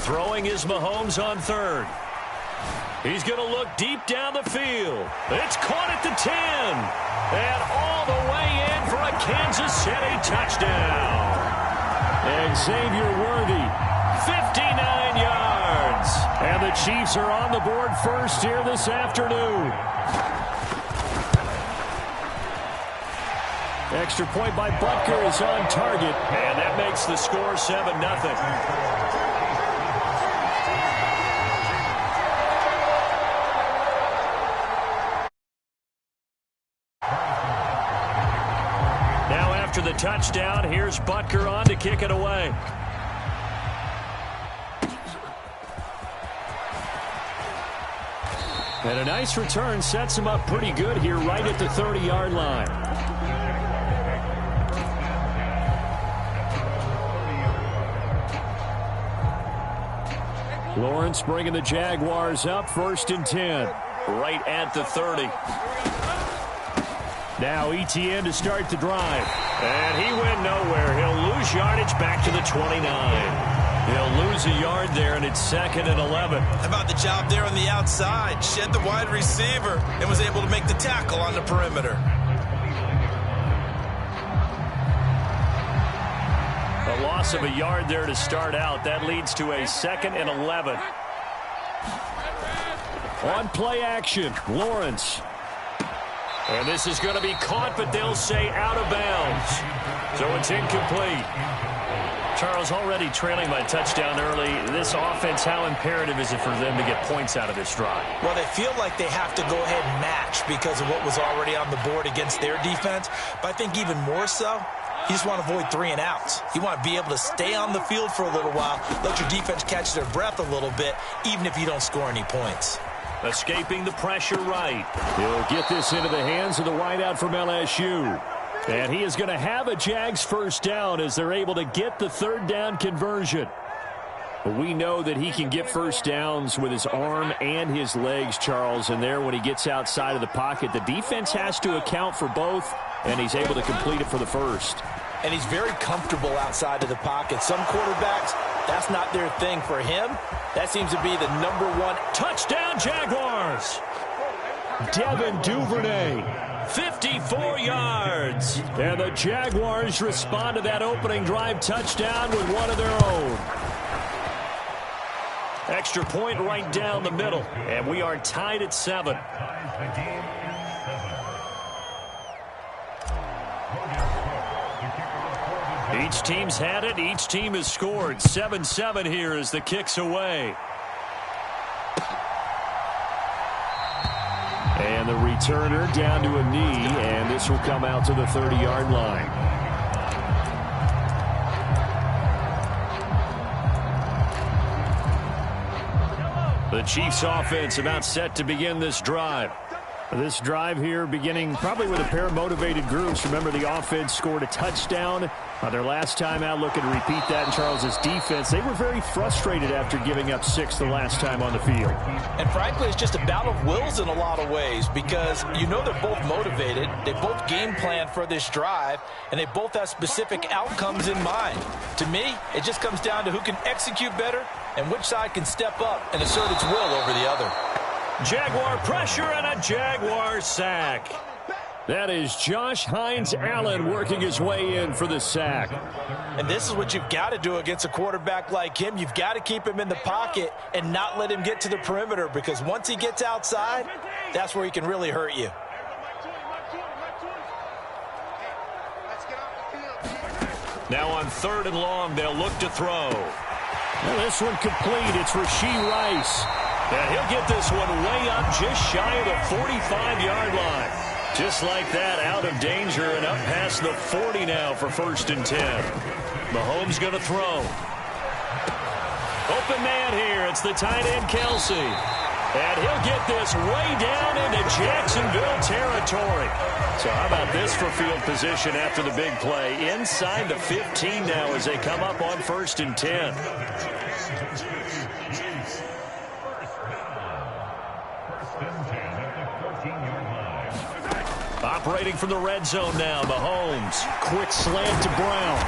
Throwing is Mahomes on third. He's going to look deep down the field. It's caught at the 10. And all the way in for a Kansas City touchdown. Xavier Worthy, 59 yards. And the Chiefs are on the board first here this afternoon. Extra point by Butker is on target. And that makes the score 7-0. After the touchdown, here's Butker on to kick it away. And a nice return sets him up pretty good here right at the 30-yard line. Lawrence bringing the Jaguars up, 1st and 10. Right at the 30. Now Etienne to start the drive. And he went nowhere. He'll lose yardage back to the 29. He'll lose a yard there, and it's 2nd and 11. How about the job there on the outside? Shed the wide receiver and was able to make the tackle on the perimeter. A loss of a yard there to start out. That leads to a 2nd and 11. On play action, Lawrence. And this is going to be caught, but they'll say out of bounds. So it's incomplete. Charles, already trailing by touchdown early. This offense, how imperative is it for them to get points out of this drive? Well, they feel like they have to go ahead and match because of what was already on the board against their defense. But I think even more so, you just want to avoid 3 and outs. You want to be able to stay on the field for a little while, let your defense catch their breath a little bit, even if you don't score any points. Escaping the pressure right. He'll get this into the hands of the wideout from LSU. And he is going to have a Jags first down as they're able to get the 3rd down conversion. But we know that he can get first downs with his arm and his legs, Charles. And there, when he gets outside of the pocket, the defense has to account for both, and he's able to complete it for the first. And he's very comfortable outside of the pocket. Some quarterbacks, that's not their thing. For him, that seems to be the #1. Touchdown, Jaguars! Devin Duvernay, 54 yards. And the Jaguars respond to that opening drive touchdown with one of their own. Extra point right down the middle. And we are tied at 7. Each team's had it. Each team has scored. 7-7 here as the kick's away. And the returner down to a knee, and this will come out to the 30-yard line. The Chiefs offense about set to begin this drive. This drive here beginning probably with a pair of motivated groups. Remember, the offense scored a touchdown their last time out. Looking to repeat that in Charles's defense. They were very frustrated after giving up 6 the last time on the field. And frankly, it's just a battle of wills in a lot of ways because you know they're both motivated. They both game plan for this drive, and they both have specific outcomes in mind. To me, it just comes down to who can execute better and which side can step up and assert its will over the other. Jaguar pressure and a Jaguar sack. That is Josh Hines-Allen working his way in for the sack. And this is what you've got to do against a quarterback like him. You've got to keep him in the pocket and not let him get to the perimeter because once he gets outside, that's where he can really hurt you. Now on 3rd and long, they'll look to throw. Well, this one complete. It's Rashee Rice. And he'll get this one way up just shy of the 45-yard line. Just like that, out of danger and up past the 40 now for 1st and 10. Mahomes going to throw. Open man here. It's the tight end, Kelsey. And he'll get this way down into Jacksonville territory. So how about this for field position after the big play? Inside the 15 now as they come up on 1st and 10. operating from the red zone now. Mahomes, quick slant to Brown.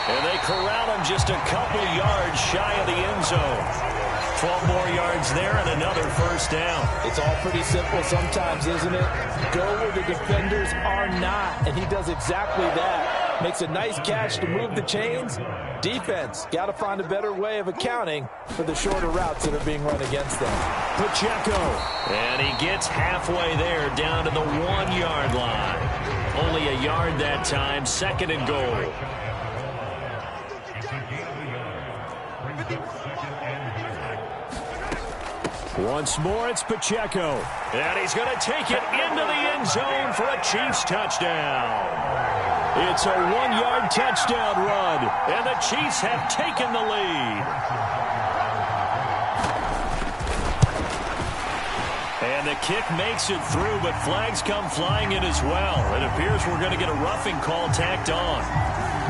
And they corral him just a couple yards shy of the end zone. 12 more yards there and another first down. It's all pretty simple sometimes, isn't it? Go where the defenders are not, and he does exactly that. Makes a nice catch to move the chains. Defense, got to find a better way of accounting for the shorter routes that are being run against them. Pacheco, and he gets halfway there down to the 1-yard line. Only a yard that time, 2nd and goal. Once more, it's Pacheco. And he's going to take it into the end zone for a Chiefs touchdown. It's a 1-yard touchdown run, and the Chiefs have taken the lead. And the kick makes it through, but flags come flying in as well. It appears we're going to get a roughing call tacked on.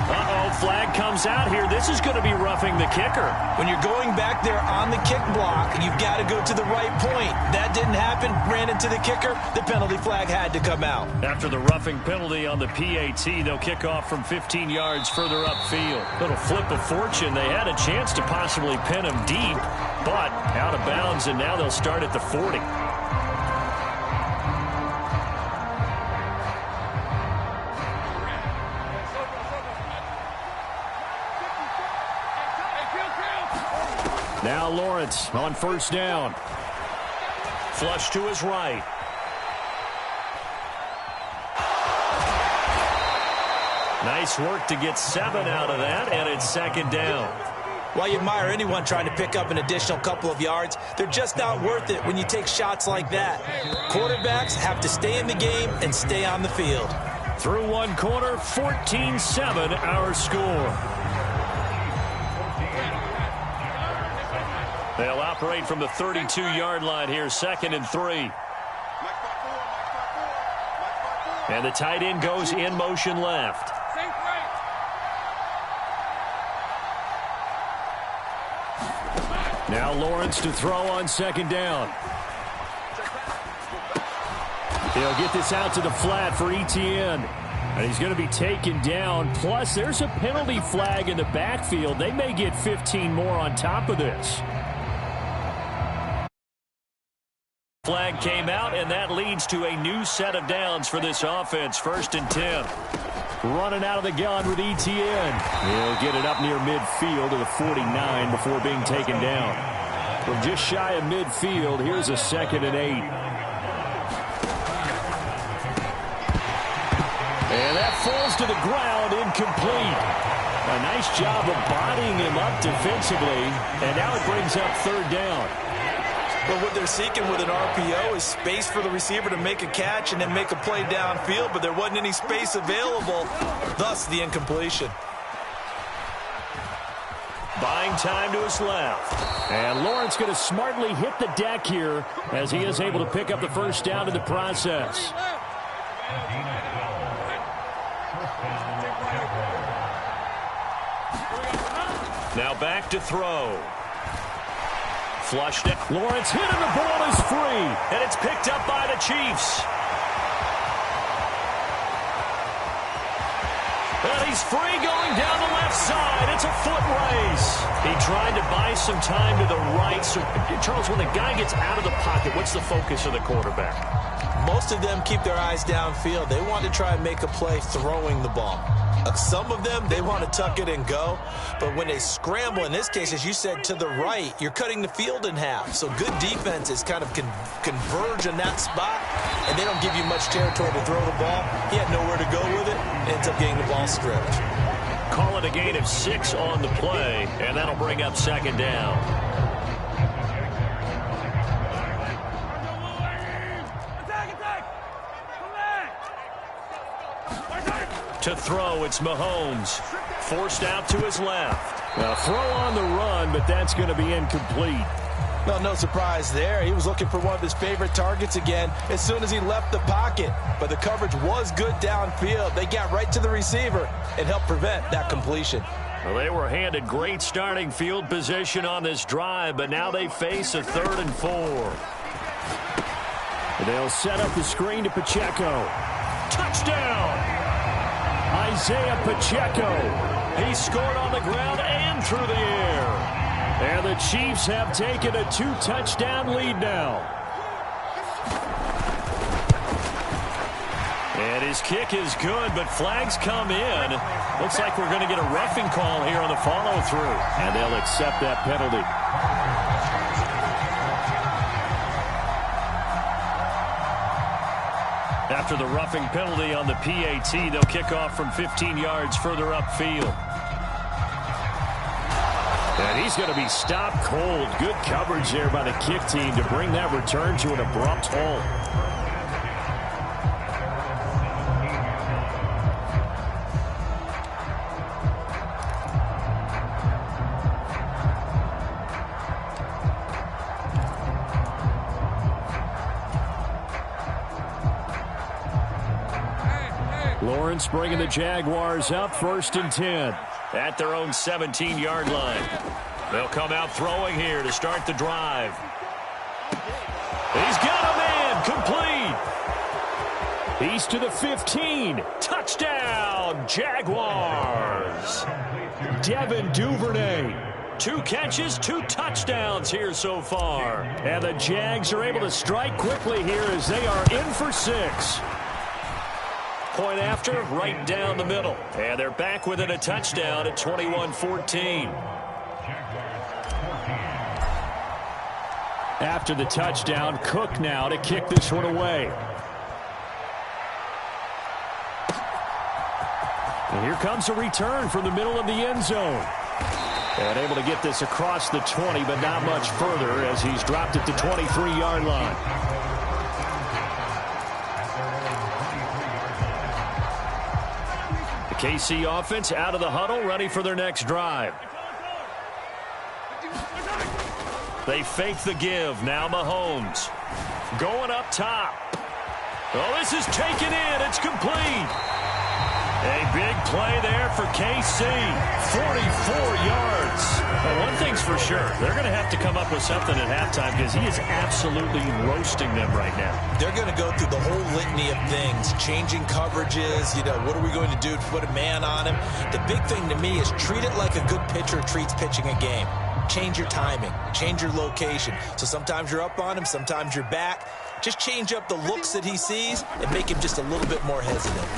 Uh-oh, flag comes out here. This is going to be roughing the kicker. When you're going back there on the kick block, you've got to go to the right point. That didn't happen. Ran into the kicker. The penalty flag had to come out. After the roughing penalty on the PAT, they'll kick off from 15 yards further upfield. Little flip of fortune. They had a chance to possibly pin him deep, but out of bounds, and now they'll start at the 40. Now Lawrence on first down. Flush to his right. Nice work to get 7 out of that, and it's 2nd down. While you admire anyone trying to pick up an additional couple of yards, they're just not worth it when you take shots like that. Quarterbacks have to stay in the game and stay on the field. Through one quarter, 14-7 our score. They'll operate from the 32-yard line here, 2nd and 3. And the tight end goes in motion left. Now Lawrence to throw on 2nd down. He'll get this out to the flat for Etienne. And he's going to be taken down. Plus, there's a penalty flag in the backfield. They may get 15 more on top of this. Flag came out, and that leads to a new set of downs for this offense. 1st and 10. Running out of the gun with Etienne. He'll get it up near midfield to the 49 before being taken down. From just shy of midfield, here's a 2nd and 8. And that falls to the ground, incomplete. A nice job of bodying him up defensively, and now it brings up 3rd down. But what they're seeking with an RPO is space for the receiver to make a catch and then make a play downfield, but there wasn't any space available, thus the incompletion. Buying time to his left. And Lawrence going to smartly hit the deck here as he is able to pick up the first down in the process. Now back to throw. Flushed it. Lawrence hit and the ball is free. And it's picked up by the Chiefs. And he's free going down the left side. It's a foot race. He tried to buy some time to the right. So, Charles, when the guy gets out of the pocket, what's the focus of the quarterback? Most of them keep their eyes downfield. They want to try and make a play throwing the ball. Some of them, they want to tuck it and go. But when they scramble, in this case, as you said, to the right, you're cutting the field in half. So good defenses kind of converge in that spot, and they don't give you much territory to throw the ball. He had nowhere to go with it, ends up getting the ball stripped. Call it a gain of 6 on the play, and that'll bring up 2nd down. To throw, it's Mahomes. Forced out to his left. Now, throw on the run, but that's going to be incomplete. Well, no surprise there. He was looking for one of his favorite targets again as soon as he left the pocket. But the coverage was good downfield. They got right to the receiver and helped prevent that completion. Well, they were handed great starting field position on this drive, but now they face a 3rd and 4. They'll set up the screen to Pacheco. Touchdown! touchdown. Isaiah Pacheco. He scored on the ground and through the air. And the Chiefs have taken a 2-touchdown lead now. And his kick is good, but flags come in. Looks like we're going to get a roughing call here on the follow-through. And they'll accept that penalty. After the roughing penalty on the PAT, they'll kick off from 15 yards further upfield. And he's going to be stopped cold. Good coverage there by the kick team to bring that return to an abrupt halt. Lawrence bringing the Jaguars up 1st and 10 at their own 17-yard line. They'll come out throwing here to start the drive. He's got a man complete. He's to the 15. Touchdown, Jaguars. Devin Duvernay. 2 catches, 2 touchdowns here so far. And the Jags are able to strike quickly here as they are in for 6. Point after, right down the middle. And they're back within a touchdown at 21-14. After the touchdown, Cook now to kick this one away. And here comes a return from the middle of the end zone. And able to get this across the 20, but not much further as he's dropped at the 23-yard line. The KC offense out of the huddle, ready for their next drive. They fake the give. Now Mahomes going up top. Oh, this is taken in. It's complete. A big play there for KC. 44 yards. Well, one thing's for sure. They're going to have to come up with something at halftime because he is absolutely roasting them right now. They're going to go through the whole litany of things, changing coverages. You know, what are we going to do to put a man on him? The big thing to me is treat it like a good pitcher treats pitching a game. Change your timing. Change your location. So sometimes you're up on him, sometimes you're back. Just change up the looks that he sees and make him just a little bit more hesitant.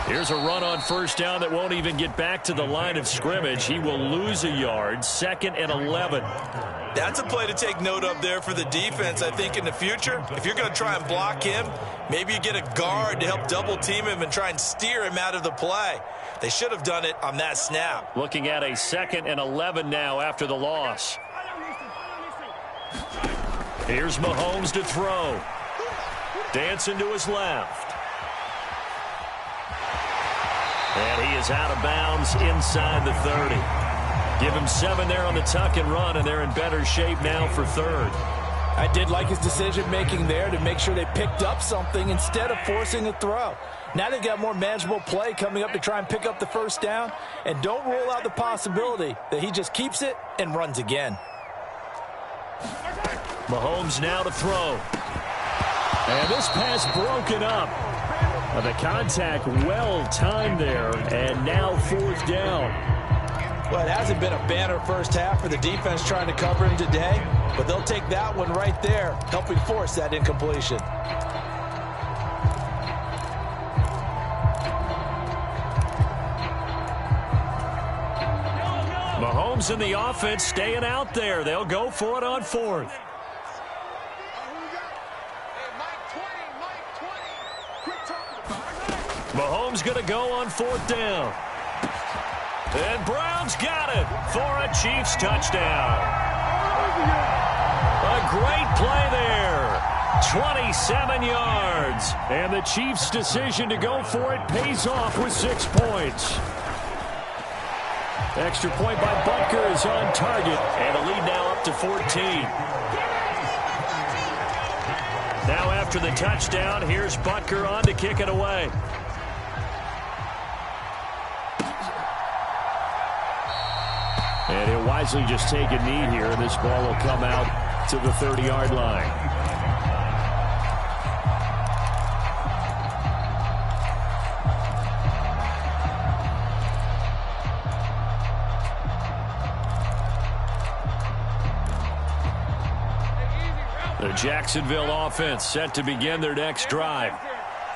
Here's a run on 1st down that won't even get back to the line of scrimmage. He will lose a yard. 2nd and 11. That's a play to take note of there for the defense, I think, in the future. If you're going to try and block him, maybe you get a guard to help double team him and try and steer him out of the play. They should have done it on that snap. Looking at a 2nd and 11 now after the loss. Here's Mahomes to throw. Dancing to his left. And he is out of bounds inside the 30. Give him 7 there on the tuck and run, and they're in better shape now for 3rd. I did like his decision-making there to make sure they picked up something instead of forcing a throw. Now they've got more manageable play coming up to try and pick up the 1st down, and don't rule out the possibility that he just keeps it and runs again. Mahomes now to throw. And this pass broken up. The contact well-timed there, and now 4th down. Well, it hasn't been a banner first half for the defense trying to cover him today, but they'll take that one right there, helping force that incompletion. Mahomes and the offense staying out there. They'll go for it on 4th. Mahomes going to go on 4th down. And Brown's got it for a Chiefs touchdown. A great play there. 27 yards. And the Chiefs' decision to go for it pays off with 6 points. Extra point by Butker is on target. And the lead now up to 14. Now after the touchdown, here's Butker on to kick it away. And he'll wisely just take a knee here, and this ball will come out to the 30-yard line. The Jacksonville offense set to begin their next drive.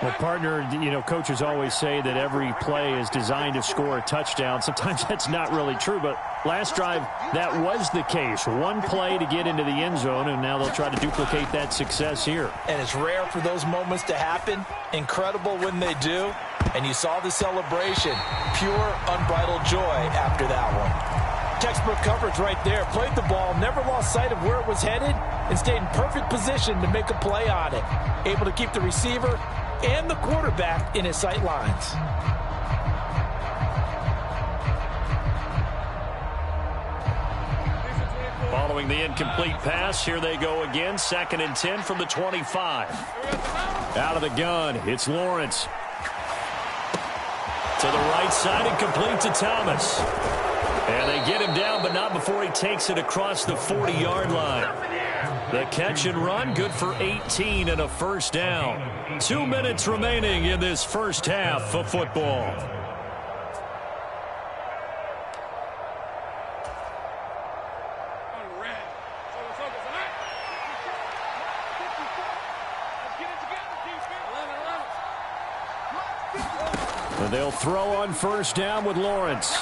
Well, partner, coaches always say that every play is designed to score a touchdown. Sometimes that's not really true, but last drive, that was the case. One play to get into the end zone, and now they'll try to duplicate that success here. And it's rare for those moments to happen. Incredible when they do. And you saw the celebration. Pure, unbridled joy after that one. Textbook coverage right there. Played the ball, never lost sight of where it was headed, and stayed in perfect position to make a play on it. Able to keep the receiver and the quarterback in his sight lines. Following the incomplete pass, here they go again. 2nd and 10 from the 25. Out of the gun, it's Lawrence. To the right side and complete to Thomas. And they get him down, but not before he takes it across the 40-yard line. The catch and run, good for 18 and a first down. 2 minutes remaining in this first half of football. And they'll throw on first down with Lawrence.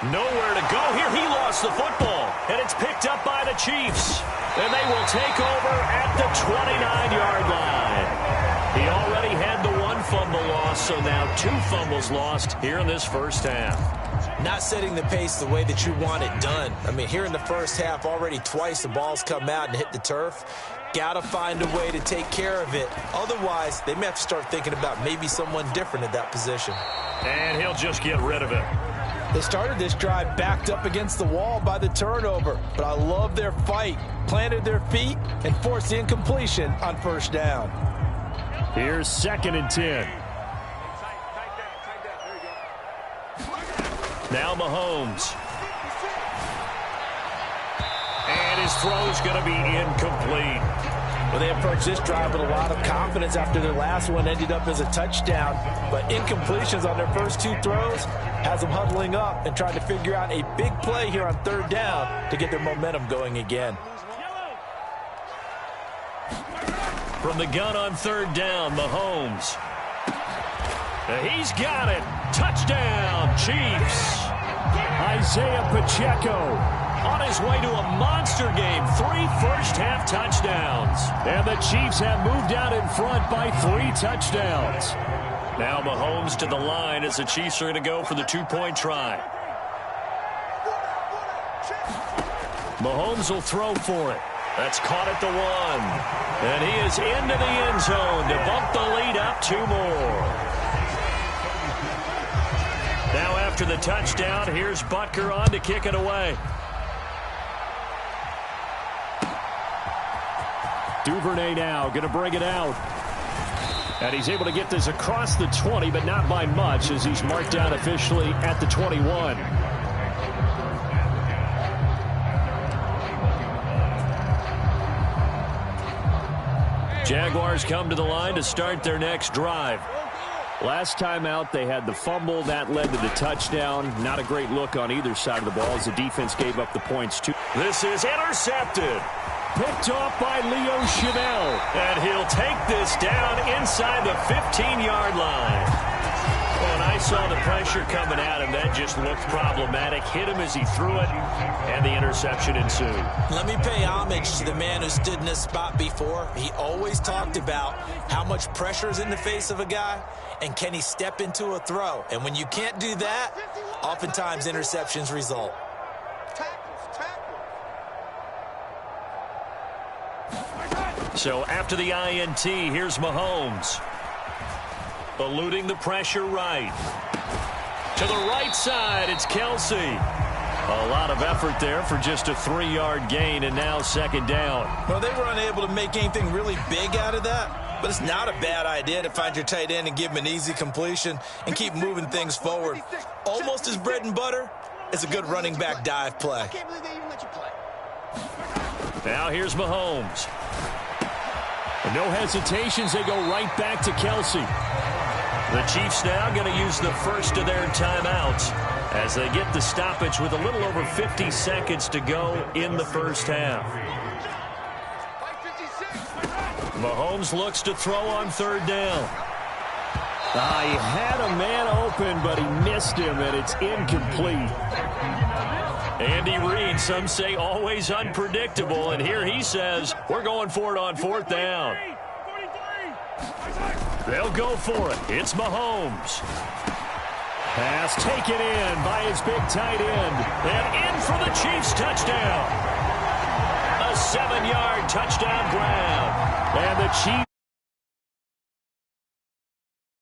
Nowhere to go here. He lost the football, and it's picked up by the Chiefs. And they will take over at the 29-yard line. He already had the one fumble loss, so now 2 fumbles lost here in this first half. Not setting the pace the way that you want it done. I mean, here in the first half, already twice the ball's come out and hit the turf. Got to find a way to take care of it. Otherwise, they may have to start thinking about maybe someone different at that position. And he'll just get rid of it. They started this drive backed up against the wall by the turnover, but I love their fight. Planted their feet and forced the incompletion on first down. Here's 2nd and 10. Now Mahomes. And his throw's going to be incomplete. Well, they approached this drive with a lot of confidence after their last one ended up as a touchdown. But incompletions on their first 2 throws has them huddling up and trying to figure out a big play here on 3rd down to get their momentum going again. From the gun on 3rd down, Mahomes. He's got it. Touchdown, Chiefs. Isaiah Pacheco on his way to a monster game. 3 first-half touchdowns. And the Chiefs have moved out in front by 3 touchdowns. Now Mahomes to the line as the Chiefs are going to go for the 2-point try. Mahomes will throw for it. That's caught at the 1. And he is into the end zone to bump the lead up 2 more. Now after the touchdown, here's Butker on to kick it away. Duvernay now going to bring it out. And he's able to get this across the 20, but not by much as he's marked down officially at the 21. Jaguars come to the line to start their next drive. Last time out, they had the fumble. That led to the touchdown. Not a great look on either side of the ball as the defense gave up the points, too. This is intercepted. Picked off by Leo Chenal. And he'll take this down inside the 15-yard line. When I saw the pressure coming at him, that just looked problematic. Hit him as he threw it, and the interception ensued. Let me pay homage to the man who stood in this spot before. He always talked about how much pressure is in the face of a guy, and can he step into a throw. And when you can't do that, oftentimes interceptions result. So after the INT, here's Mahomes. Eluding the pressure right. To the right side, it's Kelsey. A lot of effort there for just a 3-yard gain, and now 2nd down. Well, they were unable to make anything really big out of that, but it's not a bad idea to find your tight end and give him an easy completion and keep moving things forward. Almost as bread and butter is a good running back dive play. Now here's Mahomes. No hesitations, they go right back to Kelsey. The Chiefs now going to use the first of their timeouts as they get the stoppage with a little over 50 seconds to go in the first half. Mahomes looks to throw on third down. He had a man open, but he missed him, and it's incomplete. Andy Reid, some say always unpredictable, and here he says, we're going for it on fourth down. They'll go for it. It's Mahomes. Pass taken in by his big tight end, and in for the Chiefs touchdown. A 7-yard touchdown grab, and the Chiefs